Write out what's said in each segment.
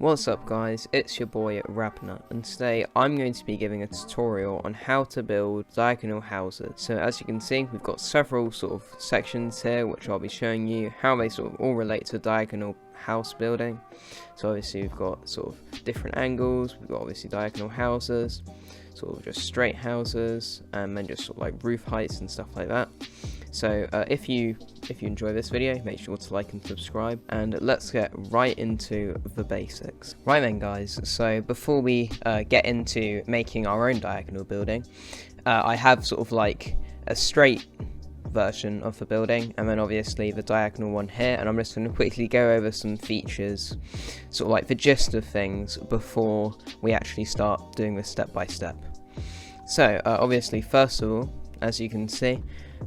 What's up guys, it's your boy Rabnut, and today I'm going to be giving a tutorial on how to build diagonal houses. So as you can see, we've got several sort of sections here which I'll be showing you how they sort of all relate to diagonal house building. So obviously we've got sort of different angles, we've got obviously diagonal houses, sort of just straight houses, and then just sort of like roof heights and stuff like that. So if you enjoy this video, make sure to like and subscribe, and let's get right into the basics. Right then guys, so before we get into making our own diagonal building, I have sort of like a straight version of the building, and then obviously the diagonal one here, and I'm just going to quickly go over some features, sort of like the gist of things, before we actually start doing this step by step. So obviously, first of all, as you can see,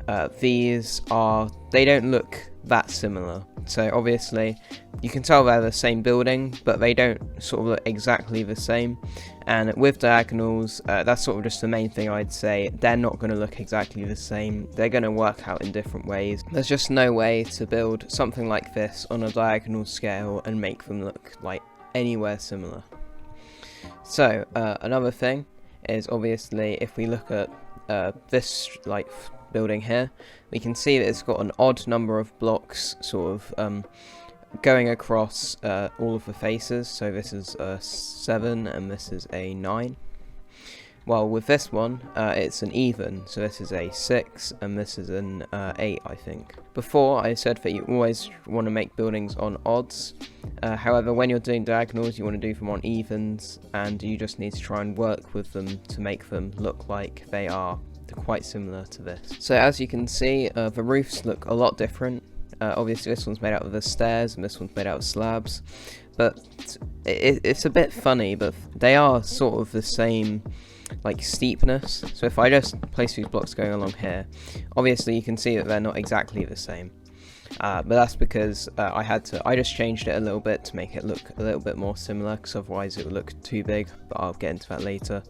they don't look that similar. So obviously you can tell they're the same building, but they don't sort of look exactly the same. And with diagonals, that's sort of just the main thing I'd say. They're not going to look exactly the same. They're going to work out in different ways. There's just no way to build something like this on a diagonal scale and make them look like anywhere similar. So another thing is, obviously, if we look at this like building here, we can see that it's got an odd number of blocks sort of going across all of the faces. So this is a 7 and this is a 9. While with this one, it's an even, so this is a 6 and this is an 8, I think. Before, I said that you always want to make buildings on odds. However, when you're doing diagonals, you want to do them on evens, and you just need to try and work with them to make them look like they are quite similar to this. So as you can see, the roofs look a lot different. Obviously this one's made out of the stairs and this one's made out of slabs, but it's a bit funny, but they are sort of the same like steepness. So if I just place these blocks going along here, obviously you can see that they're not exactly the same, but that's because I just changed it a little bit to make it look a little bit more similar, because otherwise it would look too big, but I'll get into that later.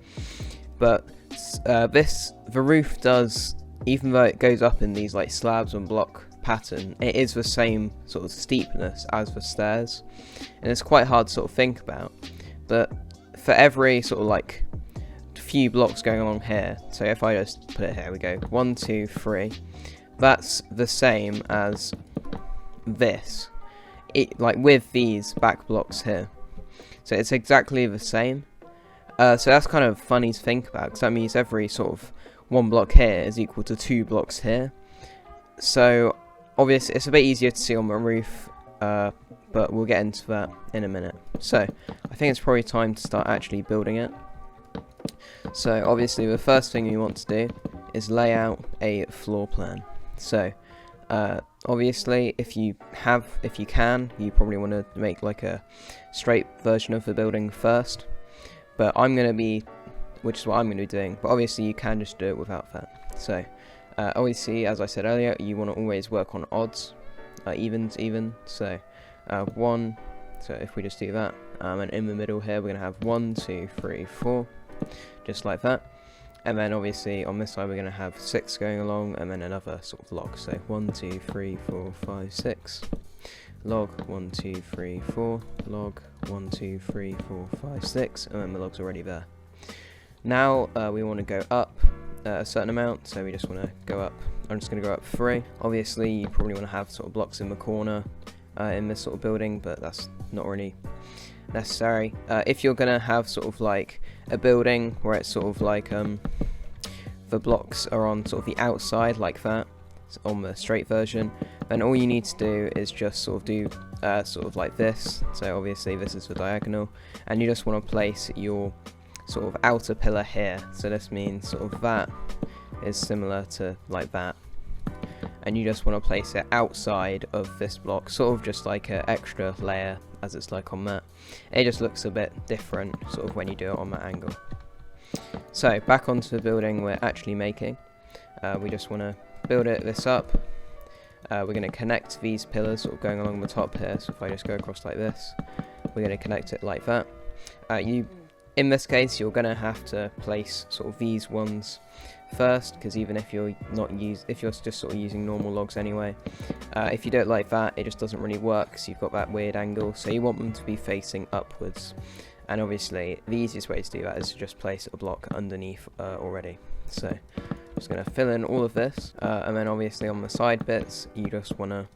But the roof does, even though it goes up in these like slabs and block pattern, it is the same sort of steepness as the stairs, and it's quite hard to sort of think about. But for every sort of like few blocks going along here, so if I just put it here, we go 1, 2, 3, that's the same as this, like with these back blocks here, so it's exactly the same. So that's kind of funny to think about, because that means every sort of 1 block here is equal to 2 blocks here. So obviously it's a bit easier to see on the roof, but we'll get into that in a minute. So I think it's probably time to start actually building it. So obviously the first thing you want to do is lay out a floor plan. So obviously if you can, you probably want to make like a straight version of the building first. But which is what I'm going to be doing, but obviously you can just do it without that. So obviously, as I said earlier, you want to always work on odds, evens even. So 1, so if we just do that, and in the middle here we're going to have 1, 2, 3, 4, just like that. And then obviously on this side we're going to have 6 going along, and then another sort of log. So 1, 2, 3, 4, 5, 6. Log 1, 2, 3, 4, log 1, 2, 3, 4, 5, 6, and then the log's already there. Now we want to go up a certain amount, so we just want to go up. I'm just going to go up 3. Obviously you probably want to have sort of blocks in the corner in this sort of building, but that's not really necessary. If you're going to have sort of like a building where it's sort of like the blocks are on sort of the outside like that, on the straight version, then all you need to do is just sort of do sort of like this. So obviously this is the diagonal, and you just want to place your sort of outer pillar here. So this means sort of that is similar to like that, and you just want to place it outside of this block, sort of just like an extra layer, as it's like on that. It just looks a bit different sort of when you do it on that angle. So back onto the building we're actually making. We just want to build this up. We're going to connect these pillars sort of going along the top here. So if I just go across like this, we're going to connect it like that. In this case, you're going to have to place sort of these ones first, because even if you're just sort of using normal logs anyway, if you do it like that, it just doesn't really work because you've got that weird angle. So you want them to be facing upwards, and obviously the easiest way to do that is to just place a block underneath already. So I'm just going to fill in all of this, and then obviously on the side bits you just want to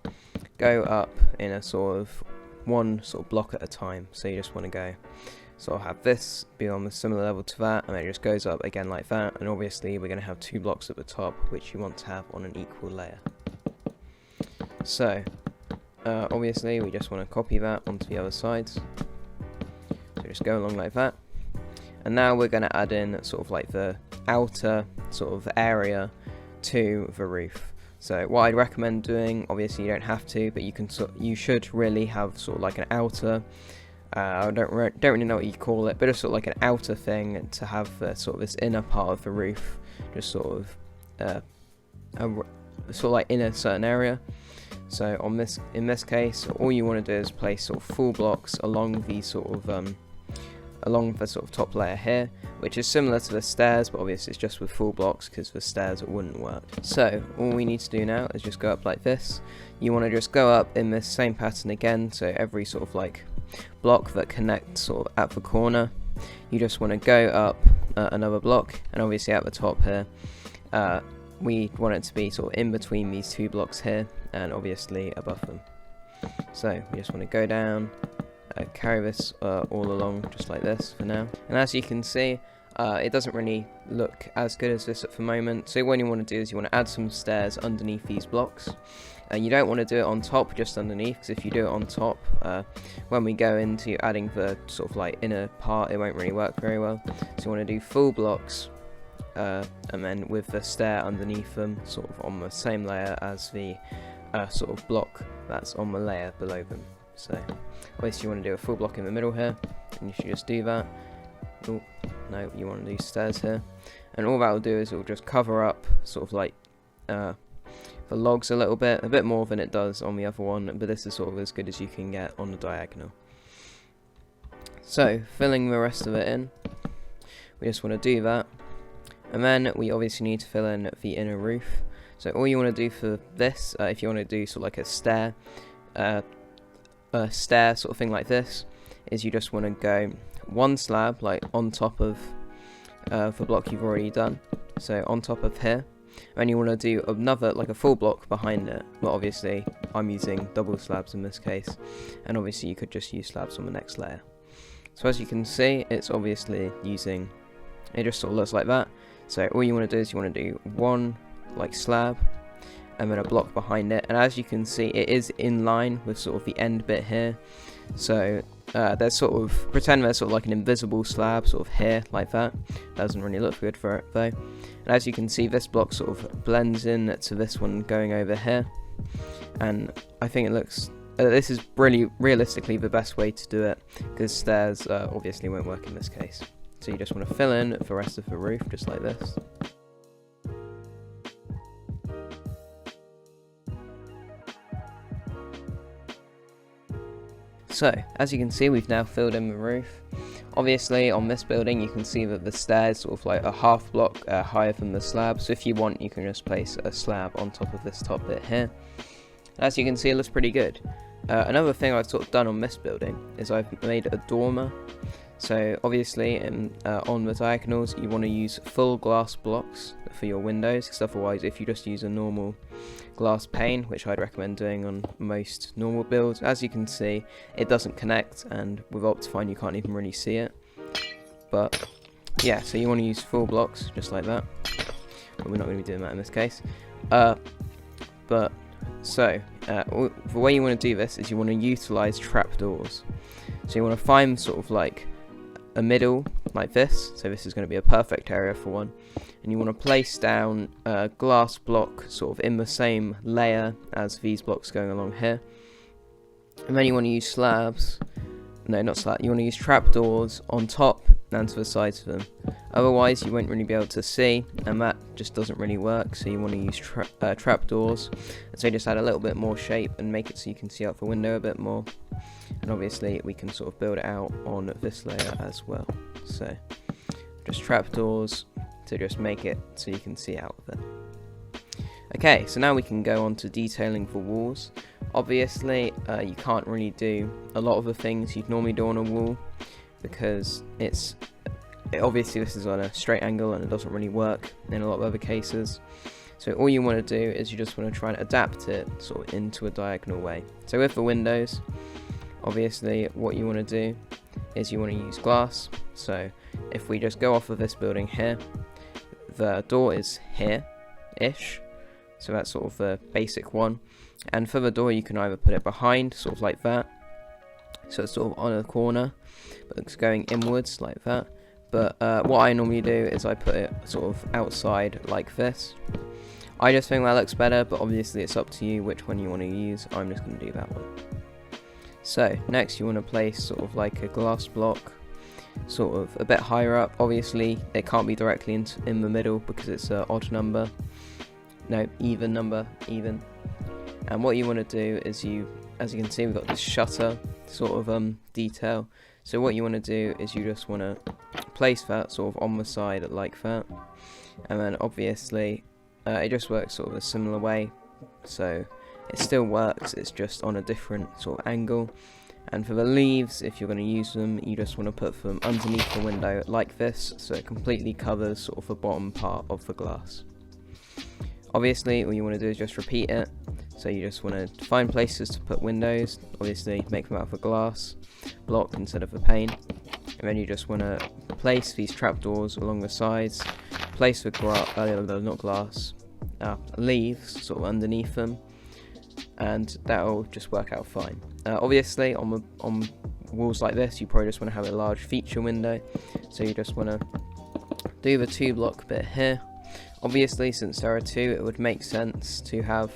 go up in a sort of one sort of block at a time. So you just want to go sort of have this be on the similar level to that, and then it just goes up again like that, and obviously we're going to have 2 blocks at the top which you want to have on an equal layer. So obviously we just want to copy that onto the other sides, so just go along like that, and now we're going to add in sort of like the outer sort of area to the roof. So what I'd recommend doing, obviously you don't have to, but you should really have sort of like an outer, I don't really know what you call it, but it's sort of like an outer thing to have sort of this inner part of the roof, just sort of sort of like in a certain area. So in this case, all you want to do is place sort of full blocks along the sort of top layer here, which is similar to the stairs, but obviously it's just with full blocks because the stairs wouldn't work. So all we need to do now is just go up like this. You want to just go up in this same pattern again, so every sort of like block that connects sort of at the corner, you just want to go up another block, and obviously at the top here we want it to be sort of in between these 2 blocks here and obviously above them. So we just want to go down, carry this all along just like this for now, and as you can see it doesn't really look as good as this at the moment. So what you want to do is you want to add some stairs underneath these blocks, and you don't want to do it on top, just underneath, because if you do it on top, when we go into adding the sort of like inner part, it won't really work very well. So you want to do full blocks, and then with the stair underneath them, sort of on the same layer as the sort of block that's on the layer below them. So obviously you want to do a full block in the middle here, and you should just do that. Oh, no, you want to do stairs here, and all that will do is it will just cover up sort of like the logs a little bit, more than it does on the other one, but this is sort of as good as you can get on the diagonal. So filling the rest of it in, we just want to do that, and then we obviously need to fill in the inner roof. So all you want to do for this, if you want to do sort of like a stair sort of thing like this, is you just want to go 1 slab like on top of the block you've already done, so on top of here, and you want to do another like a full block behind it. Well, obviously I'm using double slabs in this case, and obviously you could just use slabs on the next layer. So as you can see, it's obviously using, it just sort of looks like that. So all you want to do is you want to do 1 like slab and then a block behind it, and as you can see it is in line with sort of the end bit here. So there's sort of, pretend there's sort of like an invisible slab sort of here like that. Doesn't really look good for it though. And as you can see, this block sort of blends in to this one going over here, and I think it looks this is really realistically the best way to do it, because stairs obviously won't work in this case. So you just want to fill in the rest of the roof just like this. So, as you can see, we've now filled in the roof. Obviously, on this building, you can see that the stairs sort of like a half block higher than the slab. So if you want, you can just place a slab on top of this top bit here. As you can see, it looks pretty good. Another thing I've sort of done on this building is I've made a dormer. So obviously, on the diagonals, you want to use full glass blocks for your windows, because otherwise, if you just use a normal glass pane, which I'd recommend doing on most normal builds, as you can see, it doesn't connect, and with Optifine you can't even really see it. But yeah, so you want to use full blocks just like that, but we're not going to be doing that in this case. The way you want to do this is you want to utilize trapdoors. So you want to find sort of like a middle like this, so this is going to be a perfect area for one, and you want to place down a glass block sort of in the same layer as these blocks going along here, and then you want to use slabs, no, not slabs, you want to use trapdoors on top and to the sides of them, otherwise you won't really be able to see, and that just doesn't really work. So you want to use trapdoors, and so just add a little bit more shape and make it so you can see out the window a bit more, and obviously we can sort of build it out on this layer as well. So just trapdoors to just make it so you can see out of it. Okay, so now we can go on to detailing for walls. Obviously, you can't really do a lot of the things you'd normally do on a wall, because obviously this is on a straight angle and it doesn't really work in a lot of other cases. So all you want to do is you just want to try and adapt it sort of into a diagonal way. So with the windows, obviously what you want to do is you want to use glass. So if we just go off of this building here, the door is here-ish. So that's sort of the basic one. And for the door, you can either put it behind, sort of like that. So it's sort of on a corner, but it's going inwards like that. But what I normally do is I put it sort of outside like this. I just think that looks better, but obviously it's up to you which one you want to use. I'm just going to do that one. So next you want to place sort of like a glass block, sort of a bit higher up. Obviously it can't be directly in the middle because it's an odd number. No, even number, even. And what you want to do is as you can see, we've got this shutter sort of detail. So what you want to do is you just want to place that sort of on the side like that. And then obviously it just works sort of a similar way. So it still works, it's just on a different sort of angle. And for the leaves, if you're going to use them, you just want to put them underneath the window like this, so it completely covers sort of the bottom part of the glass. Obviously, all you want to do is just repeat it. So you just want to find places to put windows, obviously make them out of a glass block instead of a pane. And then you just want to place these trapdoors along the sides, place the leaves sort of underneath them, and that'll just work out fine. Obviously, on walls like this, you probably just want to have a large feature window, so you just want to do the 2 block bit here. Obviously, since there are 2, it would make sense to have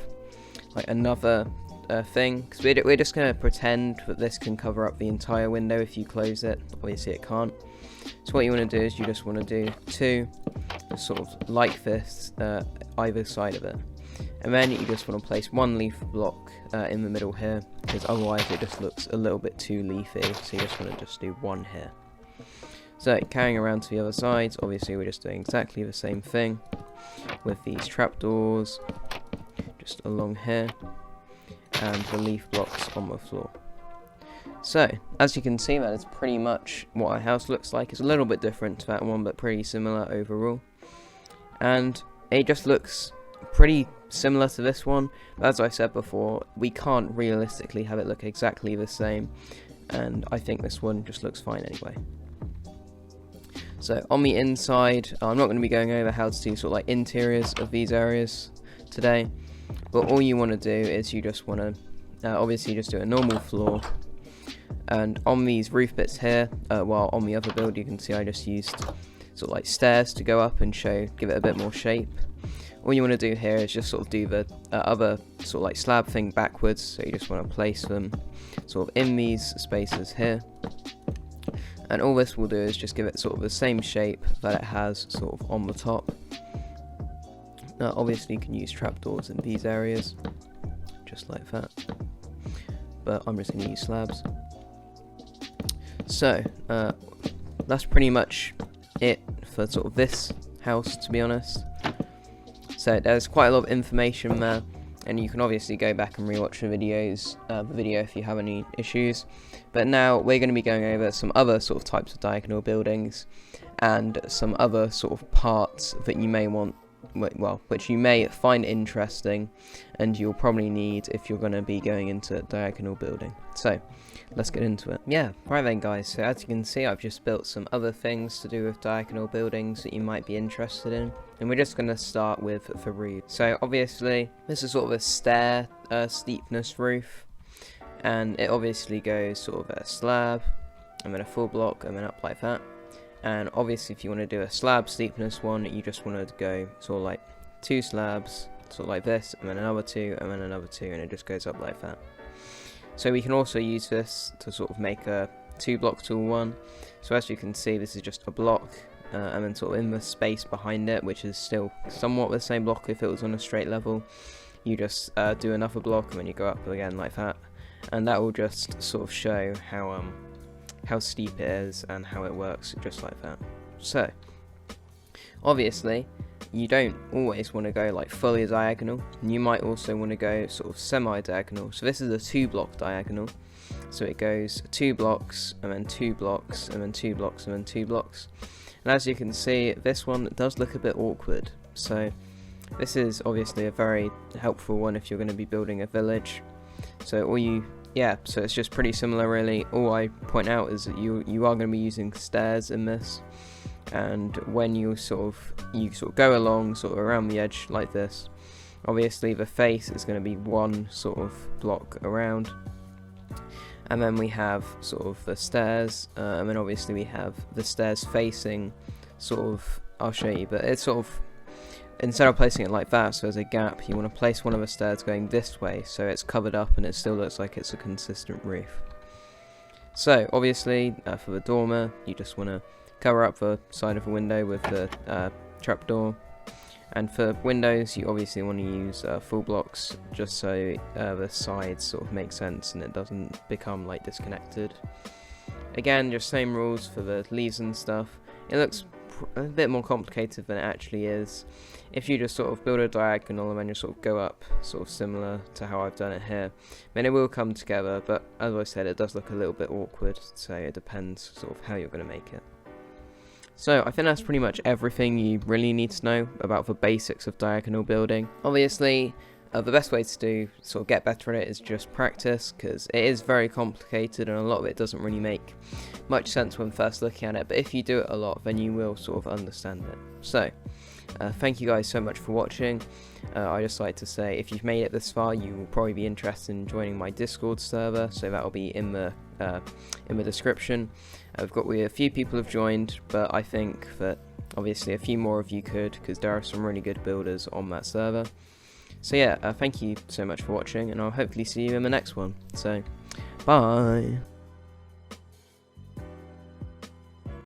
like another thing, because we're just going to pretend that this can cover up the entire window if you close it. Obviously it can't. So what you want to do is you just want to do 2 sort of like this either side of it, and then you just want to place 1 leaf block in the middle here, because otherwise it just looks a little bit too leafy. So you just want to just do 1 here. So carrying around to the other sides, obviously we're just doing exactly the same thing with these trapdoors just along here, and the leaf blocks on the floor. So as you can see, that is pretty much what our house looks like. It's a little bit different to that one, but pretty similar overall, and it just looks pretty similar to this one. But as I said before, we can't realistically have it look exactly the same, and I think this one just looks fine anyway. So on the inside, I'm not going to be going over how to do sort of like interiors of these areas today, but all you want to do is you just want to obviously just do a normal floor, and on these roof bits here, while on the other build you can see I just used sort of like stairs to go up and give it a bit more shape. All you want to do here is just sort of do the other sort of like slab thing backwards, so you just want to place them sort of in these spaces here. And all this will do is just give it sort of the same shape that it has sort of on the top. Now obviously you can use trapdoors in these areas, just like that. But I'm just going to use slabs. So, that's pretty much it for sort of this house, to be honest. So there's quite a lot of information there, and you can obviously go back and rewatch the video if you have any issues. But now we're going to be going over some other sort of types of diagonal buildings, and some other sort of parts that you may want, well, which you may find interesting, and you'll probably need if you're going to be going into diagonal building. So let's get into it. Yeah, right then guys, so as you can see, I've just built some other things to do with diagonal buildings that you might be interested in, and we're just going to start with the roof. So obviously this is sort of a stair steepness roof, and it obviously goes sort of a slab and then a full block and then up like that. And obviously if you want to do a slab steepness one, you just want to go sort of like 2 slabs sort of like this, and then another 2 and then another 2, and it just goes up like that. So we can also use this to sort of make a 2 block tool one. So as you can see, this is just a block, and then sort of in the space behind it, which is still somewhat the same block if it was on a straight level, you just do another block and then you go up again like that, and that will just sort of show how steep it is and how it works just like that. So Obviously, you don't always want to go like fully diagonal, and you might also want to go sort of semi-diagonal. So this is a 2-block diagonal, so it goes 2 blocks and then 2 blocks and then 2 blocks and then 2 blocks. And as you can see, this one does look a bit awkward, so this is obviously a very helpful one if you're going to be building a village. So so it's just pretty similar really. All I point out is that you are going to be using stairs in this, and when you sort of go along sort of around the edge like this, obviously the face is going to be 1 sort of block around, and then we have sort of the stairs, and then obviously we have the stairs facing sort of, I'll show you, but it's sort of, instead of placing it like that, so there's a gap, you want to place one of the stairs going this way, so it's covered up and it still looks like it's a consistent roof. So obviously, for the dormer, you just want to cover up the side of the window with the trapdoor, and for windows, you obviously want to use full blocks, just so the sides sort of make sense and it doesn't become like disconnected. Again, just same rules for the leaves and stuff. It looks a bit more complicated than it actually is. If you just sort of build a diagonal and then you sort of go up sort of similar to how I've done it here, then it will come together, but as I said, it does look a little bit awkward, so it depends sort of how you're going to make it. So I think that's pretty much everything you really need to know about the basics of diagonal building. Obviously, the best way to sort of get better at it is just practice, because it is very complicated and a lot of it doesn't really make much sense when first looking at it, but if you do it a lot, then you will sort of understand it. So, thank you guys so much for watching. I just like to say, if you've made it this far, you will probably be interested in joining my Discord server, so that will be in the description. I've got a few people have joined, but I think that obviously a few more of you could, because there are some really good builders on that server. So yeah, thank you so much for watching, and I'll hopefully see you in the next one. So, bye!